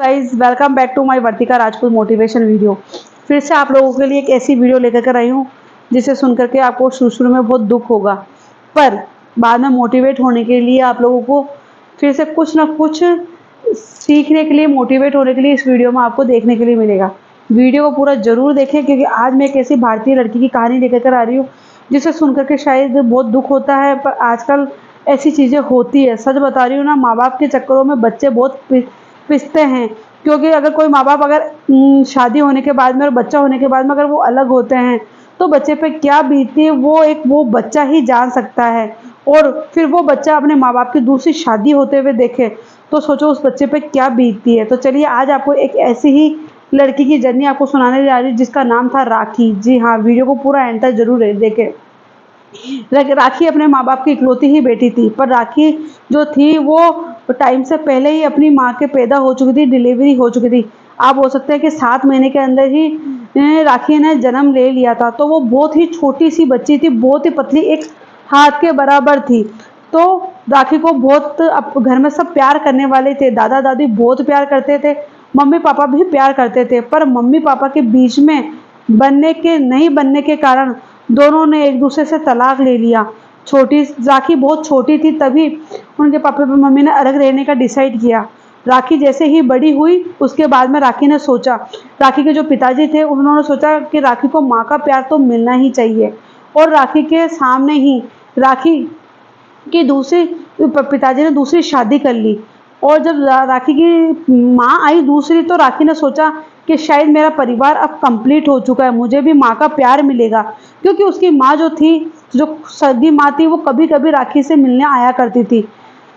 Guys welcome back to my Vartika Rajput motivation video. फिर से आप लोगों के लिए एक ऐसी वीडियो लेकर कर आई हूँ जिसे सुन करके आपको शुरू में बहुत दुख होगा, पर बाद में मोटिवेट होने के लिए आप लोगों को फिर से कुछ ना कुछ सीखने के लिए, मोटिवेट होने के लिए इस वीडियो में आपको देखने के लिए मिलेगा। वीडियो को पूरा जरूर देखें, क्योंकि आज मैं एक ऐसी भारतीय लड़की की कहानी लेकर कर आ रही हूँ जिसे सुन करके शायद बहुत दुख होता है, पर आजकल ऐसी चीज़ें होती है। सच बता रही हूँ ना, माँ बाप के चक्करों में बच्चे बहुत पिसते हैं। क्योंकि अगर कोई माँ बाप अगर शादी होने के बाद में और बच्चा होने के बाद में अगर वो अलग होते हैं तो बच्चे पे क्या बीतती है वो बच्चा ही जान सकता है। और फिर वो बच्चा अपने माँ बाप की दूसरी शादी होते हुए देखे तो सोचो उस बच्चे पे क्या बीतती है। तो चलिए आज आपको एक ऐसी ही लड़की की जर्नी आपको सुनाने जा रही जिसका नाम था राखी। जी हाँ, वीडियो को पूरा एंड तक जरूर देखें। राखी अपने माँ बाप की इकलौती ही बेटी थी, पर राखी जो थी वो टाइम से पहले ही अपनी माँ के पैदा हो चुकी थी, डिलीवरी हो चुकी थी। आप बोल सकते हैं कि 7 महीने के अंदर ही राखी ने जन्म ले लिया था। तो वो बहुत ही छोटी सी बच्ची थी, बहुत ही पतली, एक हाथ के बराबर थी। तो राखी को बहुत घर में सब प्यार करने वाले थे, दादा दादी बहुत प्यार करते थे, मम्मी पापा भी प्यार करते थे। पर मम्मी पापा के बीच में नहीं बनने के कारण दोनों ने एक दूसरे से तलाक ले लिया। राखी बहुत छोटी थी, तभी उनके पापा मम्मी ने अलग रहने का डिसाइड किया। राखी जैसे ही बड़ी हुई उसके बाद में राखी ने सोचा, राखी के जो पिताजी थे उन्होंने सोचा कि राखी को माँ का प्यार तो मिलना ही चाहिए। और राखी के सामने ही राखी की पिताजी ने दूसरी शादी कर ली। और जब राखी की माँ आई दूसरी, तो राखी ने सोचा कि शायद मेरा परिवार अब कंप्लीट हो चुका है, मुझे भी माँ का प्यार मिलेगा। क्योंकि उसकी माँ जो थी, जो सगी माँ थी, वो कभी कभी राखी से मिलने आया करती थी।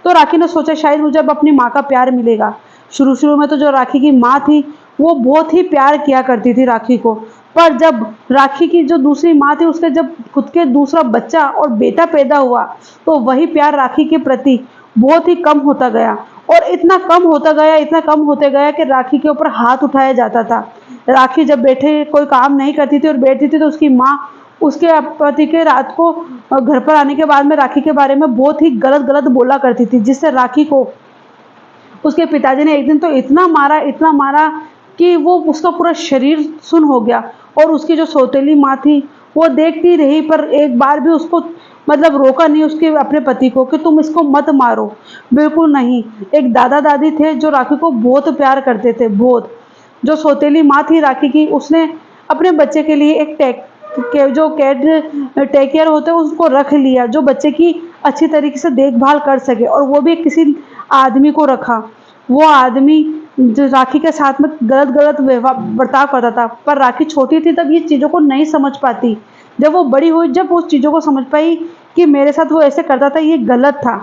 तो राखी ने सोचा शायद मुझे अब अपनी माँ का प्यार मिलेगा। शुरू शुरू में तो जो राखी की माँ थी वो बहुत ही प्यार किया करती थी राखी को, पर जब राखी की जो दूसरी माँ थी उसके जब खुद के दूसरा बच्चा और बेटा पैदा हुआ तो वही प्यार राखी के प्रति बहुत ही कम होता गया। और इतना कम होते गया कि राखी के ऊपर हाथ उठाया जाता था। राखी जब बैठे कोई काम नहीं करती थी और बैठती थी तो उसकी माँ उसके पति के रात को घर पर आने के बाद में राखी के बारे में बहुत ही गलत गलत बोला करती थी, जिससे राखी को उसके पिताजी ने एक दिन तो इतना मारा कि वो उसका पूरा शरीर सुन्न हो गया। और उसकी जो सौतेली माँ थी वो देखती रही, पर एक बार भी उसको मतलब रोका नहीं उसके अपने पति को कि तुम इसको मत मारो, बिल्कुल नहीं। एक दादा दादी थे जो राखी को बहुत प्यार करते थे, बहुत। जो सौतेली माँ थी राखी की, उसने अपने बच्चे के लिए एक टेक केयर होते हैं उसको रख लिया, जो बच्चे की अच्छी तरीके से देखभाल कर सके। और वो भी किसी आदमी को रखा। वो आदमी जो राखी के साथ में गलत गलत बर्ताव करता था, पर राखी छोटी थी तब ये चीज़ों को नहीं समझ पाती। जब वो बड़ी हुई, जब उस चीज़ों को समझ पाई कि मेरे साथ वो ऐसे करता था, ये गलत था,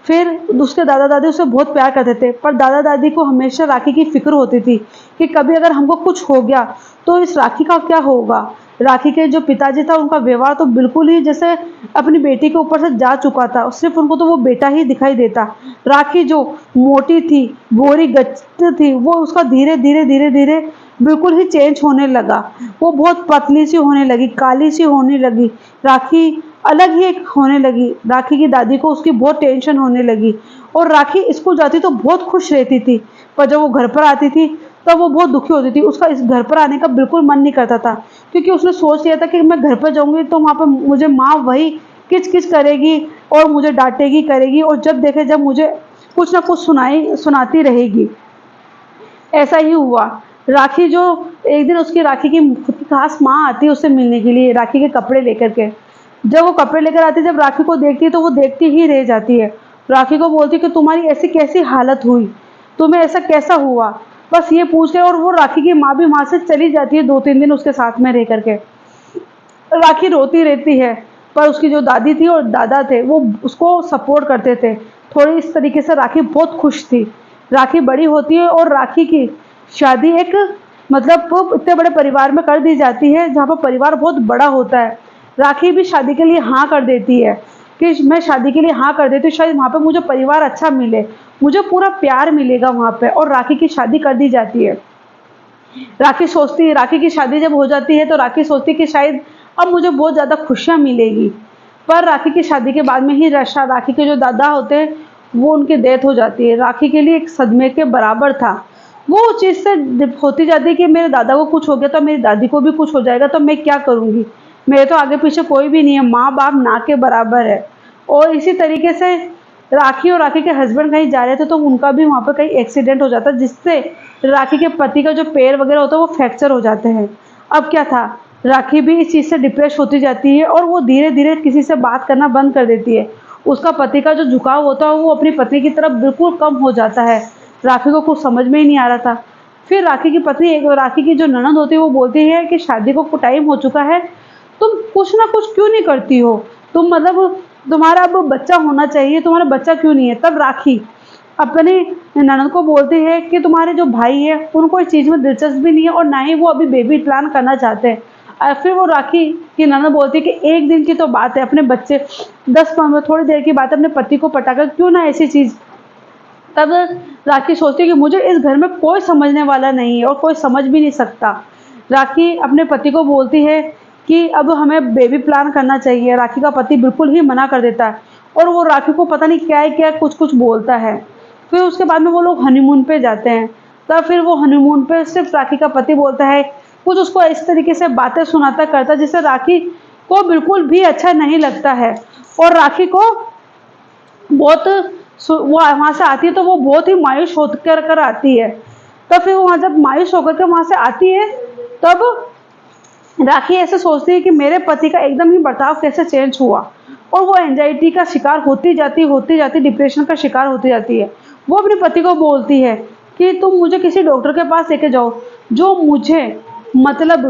फिर उसके दादा दादी उसे बहुत प्यार करते थे। पर दादा दादी को हमेशा राखी की फिक्र होती थी कि कभी अगर हमको कुछ हो गया तो इस राखी का क्या होगा। राखी के जो पिताजी था उनका व्यवहार तो बिल्कुल ही जैसे अपनी बेटी के ऊपर से जा चुका था, सिर्फ उनको तो वो बेटा ही दिखाई देता। राखी जो मोटी थी, गोरी गच्च थी, वो उसका धीरे धीरे बिल्कुल ही चेंज होने लगा। वो बहुत पतली सी होने लगी, काली सी होने लगी। राखी अलग ही एक होने लगी। राखी की दादी को उसकी बहुत टेंशन होने लगी। और राखी स्कूल जाती तो बहुत खुश रहती थी, पर जब वो घर पर आती थी तब वो बहुत दुखी होती थी। उसका इस घर पर आने का बिल्कुल मन नहीं करता था, क्योंकि उसने सोच लिया था कि मैं घर पर जाऊंगी तो वहाँ पर मुझे माँ वही किच किच करेगी और मुझे डांटेगी करेगी, और जब मुझे कुछ ना कुछ सुनाती रहेगी। ऐसा ही हुआ। राखी जो एक दिन उसकी राखी की खुद की खास माँ आती है उससे मिलने के लिए, राखी के कपड़े लेकर के। जब वो कपड़े लेकर आती है, जब राखी को देखती है तो वो देखती ही रह जाती है। राखी को बोलती है कि तुम्हारी ऐसी कैसी हालत हुई, तुम्हें ऐसा कैसा हुआ, बस ये पूछ के। और वो राखी की माँ भी वहाँ से चली जाती है 2-3 दिन उसके साथ में रह करके। राखी रोती रहती है, पर उसकी जो दादी थी और दादा थे वो उसको सपोर्ट करते थे। थोड़ी इस तरीके से राखी बहुत खुश थी। राखी बड़ी होती है और राखी की शादी एक मतलब वो इतने बड़े परिवार में कर दी जाती है जहाँ पर परिवार बहुत बड़ा होता है। राखी भी शादी के लिए हाँ कर देती है कि मैं शादी के लिए हाँ कर देती हूँ, शायद वहाँ पे मुझे परिवार अच्छा मिले, मुझे पूरा प्यार मिलेगा वहाँ पे। और राखी की शादी कर दी जाती है। राखी की शादी जब हो जाती है तो राखी सोचती है कि शायद अब मुझे बहुत ज़्यादा खुशियाँ मिलेगी। पर राखी की शादी के बाद में ही राखी के जो दादा होते हैं वो उनकी डेथ हो जाती है। राखी के लिए एक सदमे के बराबर था। वो उस चीज़ से होती जाती है कि मेरे दादा को कुछ हो गया तो मेरी दादी को भी कुछ हो जाएगा तो मैं क्या करूँगी, मेरे तो आगे पीछे कोई भी नहीं है, माँ बाप ना के बराबर है। और इसी तरीके से राखी और राखी के हस्बैंड कहीं जा रहे थे तो उनका भी वहाँ पर कहीं एक्सीडेंट हो जाता है, जिससे राखी के पति का जो पैर वगैरह होता है वो फ्रैक्चर हो जाते हैं। अब क्या था, राखी भी इस चीज़ से डिप्रेस होती जाती है और वो धीरे धीरे किसी से बात करना बंद कर देती है। उसका पति का जो झुकाव होता है वो अपनी पत्नी की तरफ बिल्कुल कम हो जाता है। राखी को कुछ समझ में ही नहीं आ रहा था। फिर राखी की पत्नी, एक राखी की जो ननद होती है, वो बोलती है कि शादी को टाइम हो चुका है, तुम कुछ ना कुछ क्यों नहीं करती हो, तुम मतलब तुम्हारा अब बच्चा होना चाहिए, तुम्हारा बच्चा क्यों नहीं है। तब राखी अपनी ननद को बोलती है कि तुम्हारे जो भाई है उनको इस चीज़ में दिलचस्पी नहीं है और ना ही वो अभी बेबी प्लान करना चाहते हैं। फिर वो राखी की ननद बोलती है कि एक दिन की तो बात है, अपने बच्चे 10-15 थोड़ी देर की बात है, अपने पति को पटाकर क्यों ना ऐसी चीज़। तब राखी सोचती है कि मुझे इस घर में कोई समझने वाला नहीं है और कोई समझ भी नहीं सकता। राखी अपने पति को बोलती है कि अब हमें बेबी प्लान करना चाहिए। राखी का पति बिल्कुल ही मना कर देता है और वो राखी को पता नहीं क्या है क्या कुछ कुछ बोलता है। फिर उसके बाद में वो लोग हनीमून पे जाते हैं। तब फिर वो हनीमून पे सिर्फ राखी का पति बोलता है, कुछ उसको इस तरीके से बातें सुनाता करता जिससे राखी को बिल्कुल भी अच्छा नहीं लगता है। और राखी को बहुत वो वहाँ से आती है तो वो बहुत ही मायूस होकर आती है। तब फिर वहाँ जब मायूस होकर के वहाँ से आती है, तब राखी ऐसे सोचती है कि मेरे पति का एकदम ही बर्ताव कैसे चेंज हुआ। और वो एंजाइटी का शिकार होती जाती डिप्रेशन का शिकार होती जाती है। वो अपने पति को बोलती है कि तुम मुझे किसी डॉक्टर के पास लेके जाओ जो मुझे मतलब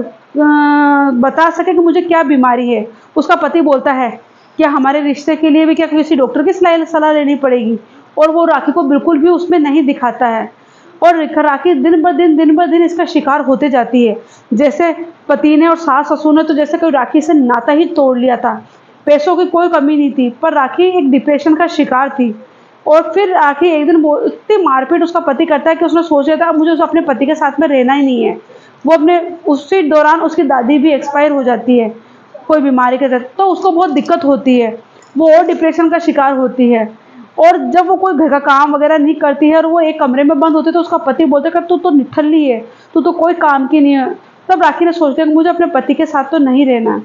बता सके कि मुझे क्या बीमारी है। उसका पति बोलता है क्या हमारे रिश्ते के लिए भी क्या किसी डॉक्टर की सलाह लेनी पड़ेगी। और वो राखी को बिल्कुल भी उसमें नहीं दिखाता है। और राखी दिन ब दिन इसका शिकार होते जाती है। जैसे पति ने और सास ससुर ने तो जैसे कोई राखी से नाता ही तोड़ लिया था। पैसों की कोई कमी नहीं थी, पर राखी एक डिप्रेशन का शिकार थी। और फिर राखी एक दिन इतनी मारपीट उसका पति करता है कि उसने सोच लिया था अब मुझे अपने पति के साथ में रहना ही नहीं है। वो अपने उसी दौरान उसकी दादी भी एक्सपायर हो जाती है कोई बीमारी के तहत, तो उसको बहुत दिक्कत होती है, वो और डिप्रेशन का शिकार होती है। और जब वो कोई घर का काम वगैरह नहीं करती है और वो एक कमरे में बंद होती है तो उसका पति बोलता है कि तू तो निठल्ली है, तू तो कोई काम की नहीं है। तब राखी ने सोचती है कि मुझे अपने पति के साथ तो नहीं रहना है।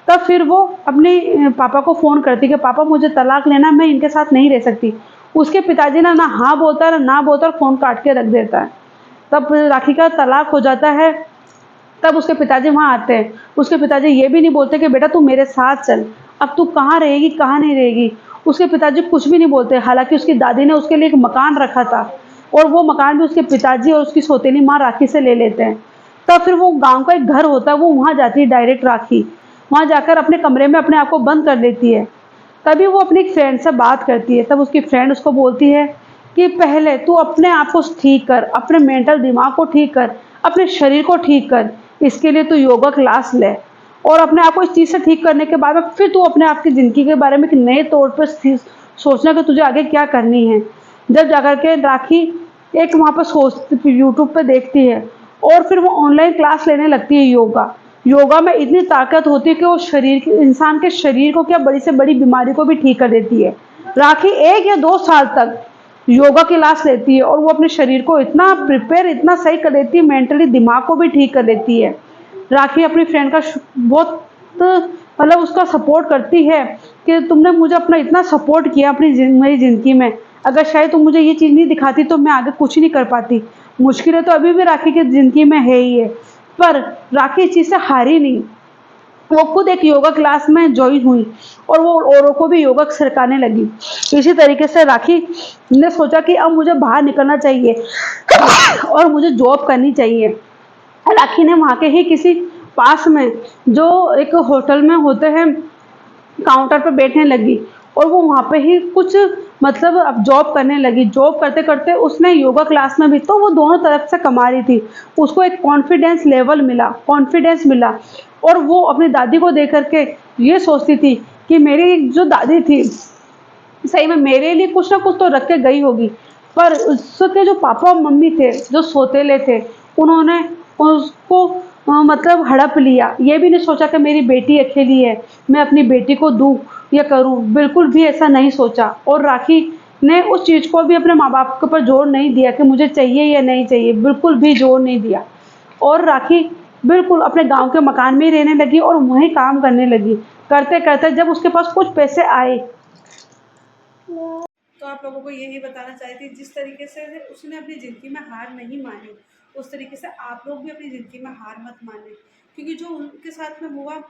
तब फिर वो अपने पापा को फ़ोन करती है कि पापा मुझे तलाक लेना, मैं इनके साथ नहीं रह सकती। उसके पिताजी ना हाँ बोलता है ना बोलता है, फ़ोन काट के रख देता है। तब राखी का तलाक हो जाता है। तब उसके पिताजी वहाँ आते हैं। उसके पिताजी ये भी नहीं बोलते कि बेटा तू मेरे साथ चल, अब तू कहाँ रहेगी कहाँ नहीं रहेगी। उसके पिताजी कुछ भी नहीं बोलते। हालांकि उसकी दादी ने उसके लिए एक मकान रखा था और वो मकान भी उसके पिताजी और उसकी सौतेली माँ राखी से ले लेते हैं। तब फिर वो गांव का एक घर होता है, वो वहाँ जाती है डायरेक्ट राखी। वहाँ जाकर अपने कमरे में अपने आप को बंद कर लेती है। तभी वो अपनी एक फ्रेंड से बात करती है। तब उसकी फ्रेंड उसको बोलती है कि पहले तू अपने आप को ठीक कर, अपने मेंटल दिमाग को ठीक कर, अपने शरीर को ठीक कर। इसके लिए तू योगा क्लास ले और अपने आप को इस चीज़ से ठीक करने के बाद में फिर तू अपने आप की ज़िंदगी के बारे में एक नए तौर पर सोचना कि तुझे आगे क्या करनी है। जब जाकर के राखी एक वहाँ पर यूट्यूब पे देखती है और फिर वो ऑनलाइन क्लास लेने लगती है योगा। योगा में इतनी ताकत होती है कि वो इंसान के शरीर को क्या बड़ी से बड़ी बीमारी को भी ठीक कर देती है। राखी 1 या 2 साल तक योगा क्लास लेती है और वो अपने शरीर को इतना प्रिपेयर, इतना सही कर देती है, मेंटली दिमाग को भी ठीक कर देती है। राखी अपनी फ्रेंड का बहुत मतलब उसका सपोर्ट करती है कि तुमने मुझे अपना इतना सपोर्ट किया मेरी ज़िंदगी में, अगर शायद तुम मुझे ये चीज़ नहीं दिखाती तो मैं आगे कुछ नहीं कर पाती। मुश्किलें तो अभी भी राखी की ज़िंदगी में है ही है, पर राखी इस चीज़ से हारी नहीं। वो खुद एक योगा क्लास में ज्वाइन हुई और वो औरों को भी योगा सिखाने लगी। इसी तरीके से राखी ने सोचा कि अब मुझे बाहर निकलना चाहिए और मुझे जॉब करनी चाहिए। राखी ने वहाँ के ही किसी पास में जो एक होटल में होते हैं काउंटर पर बैठने लगी और वो वहाँ पे ही कुछ मतलब अब जॉब करने लगी। जॉब करते करते उसने योगा क्लास में भी, तो वो दोनों तरफ से कमा रही थी। उसको एक कॉन्फिडेंस लेवल मिला, कॉन्फिडेंस मिला और वो अपनी दादी को देख करके ये सोचती थी कि मेरी जो दादी थी सही में मेरे लिए कुछ ना कुछ तो रख के गई होगी। पर उसके जो पापा और मम्मी थे जो सौतेले थे, उन्होंने उसको मतलब हड़प लिया। ये भी नहीं सोचा कि मेरी बेटी अकेली है, मैं अपनी बेटी को दूँ या करूँ, बिल्कुल भी ऐसा नहीं सोचा। और राखी ने उस चीज़ को भी अपने माँ बाप के ऊपर जोर नहीं दिया कि मुझे चाहिए या नहीं चाहिए, बिल्कुल भी जोर नहीं दिया। और राखी बिल्कुल अपने गाँव के मकान में ही रहने लगी और वहीं काम करने लगी। करते-करते जब उसके पास कुछ पैसे आए, तो आप लोगों को यही बताना चाहती थी, जिस तरीके से उसने अपनी ज़िंदगी में हार नहीं मानी, उस तरीके से आप लोग भी अपनी ज़िंदगी में हार मत मानें। क्योंकि जो उनके साथ में हुआ,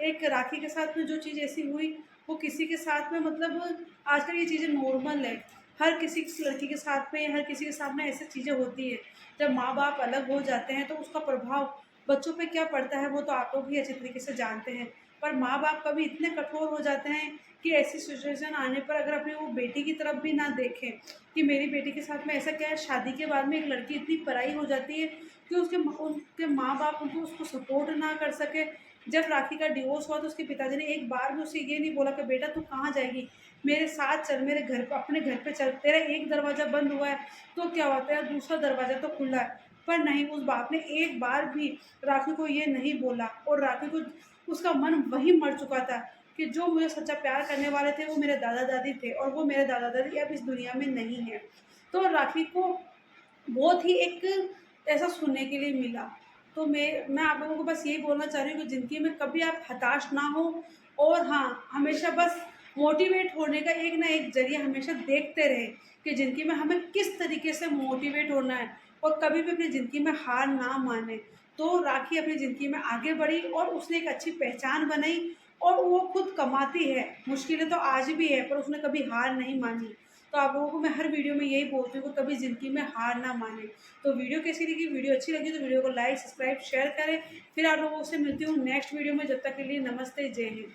एक राखी के साथ में जो चीज़ ऐसी हुई, वो किसी के साथ में मतलब आजकल ये चीज़ें नॉर्मल है। हर किसी की लड़की के साथ में या हर किसी के साथ में ऐसी चीज़ें होती है। जब माँ-बाप अलग हो जाते हैं तो उसका प्रभाव बच्चों पे क्या पड़ता है वो तो आप लोग भी अच्छी तरीके से जानते हैं। पर माँ-बाप कभी इतने कठोर हो जाते हैं कि ऐसी सिचुएशन आने पर अगर अपनी वो बेटी की तरफ भी ना देखें कि मेरी बेटी के साथ में ऐसा क्या है, शादी के बाद में एक लड़की इतनी पराई हो जाती है कि उनके माँ बाप उनको उसको सपोर्ट ना कर सके। जब राखी का डिवोर्स हुआ तो उसके पिताजी ने एक बार भी उसे ये नहीं बोला कि बेटा तू कहाँ जाएगी, मेरे साथ चल, मेरे घर पर, अपने घर पे चल, तेरा एक दरवाज़ा बंद हुआ है तो क्या होता है, दूसरा दरवाज़ा तो खुला है। पर नहीं, उस बाप ने एक बार भी राखी को ये नहीं बोला और राखी को उसका मन वहीं मर चुका था कि जो मुझे सच्चा प्यार करने वाले थे वो मेरे दादा दादी थे और वो मेरे दादा दादी अब इस दुनिया में नहीं है। तो राखी को बहुत ही एक ऐसा सुनने के लिए मिला। तो मैं आप लोगों को बस यही बोलना चाह रही हूँ कि ज़िंदगी में कभी आप हताश ना हो और हाँ, हमेशा बस मोटिवेट होने का एक ना एक ज़रिया हमेशा देखते रहें कि ज़िंदगी में हमें किस तरीके से मोटिवेट होना है और कभी भी अपनी ज़िंदगी में हार ना माने। तो राखी अपनी ज़िंदगी में आगे बढ़ी और उसने एक अच्छी पहचान बनाई और वो खुद कमाती है। मुश्किलें तो आज भी है पर उसने कभी हार नहीं मानी। तो आप लोगों को मैं हर वीडियो में यही बोलती हूँ कि कभी ज़िंदगी में हार ना माने। तो वीडियो कैसी लगी? वीडियो अच्छी लगी तो वीडियो को लाइक, सब्सक्राइब, शेयर करें। फिर आप लोगों से मिलती हूँ नेक्स्ट वीडियो में। जब तक के लिए नमस्ते, जय हिंद।